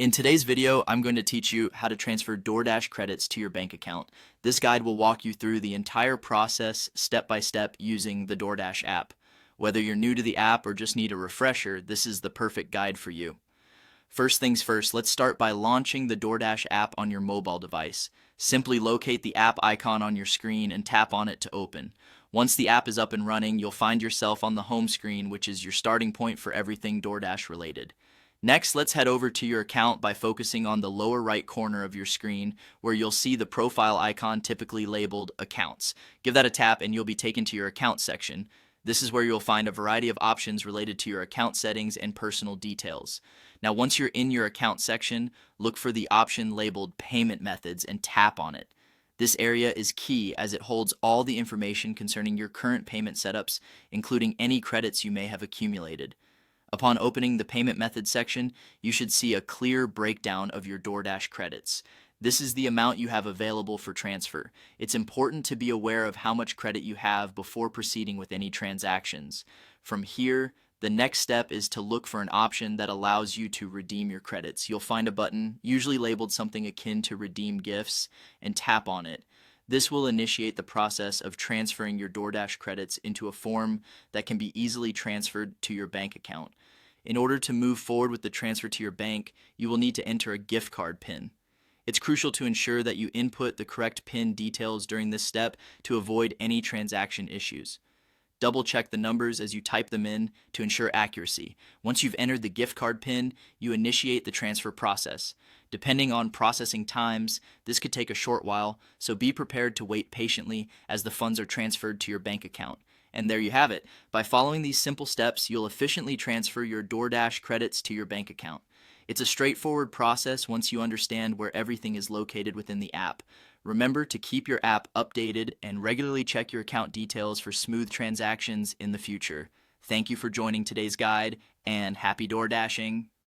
In today's video, I'm going to teach you how to transfer DoorDash credits to your bank account. This guide will walk you through the entire process step by step using the DoorDash app. Whether you're new to the app or just need a refresher, this is the perfect guide for you. First things first, let's start by launching the DoorDash app on your mobile device. Simply locate the app icon on your screen and tap on it to open. Once the app is up and running, you'll find yourself on the home screen, which is your starting point for everything DoorDash related. Next, let's head over to your account by focusing on the lower right corner of your screen where you'll see the profile icon typically labeled Accounts. Give that a tap and you'll be taken to your account section. This is where you'll find a variety of options related to your account settings and personal details. Now, once you're in your account section, look for the option labeled Payment Methods and tap on it. This area is key as it holds all the information concerning your current payment setups, including any credits you may have accumulated. Upon opening the payment method section, you should see a clear breakdown of your DoorDash credits. This is the amount you have available for transfer. It's important to be aware of how much credit you have before proceeding with any transactions. From here, the next step is to look for an option that allows you to redeem your credits. You'll find a button, usually labeled something akin to Redeem Gifts, and tap on it. This will initiate the process of transferring your DoorDash credits into a form that can be easily transferred to your bank account. In order to move forward with the transfer to your bank, you will need to enter a gift card PIN. It's crucial to ensure that you input the correct PIN details during this step to avoid any transaction issues. Double check the numbers as you type them in to ensure accuracy. Once you've entered the gift card PIN, you initiate the transfer process. Depending on processing times, this could take a short while, so be prepared to wait patiently as the funds are transferred to your bank account. And there you have it. By following these simple steps, you'll efficiently transfer your DoorDash credits to your bank account. It's a straightforward process once you understand where everything is located within the app. Remember to keep your app updated and regularly check your account details for smooth transactions in the future. Thank you for joining today's guide, and happy DoorDashing!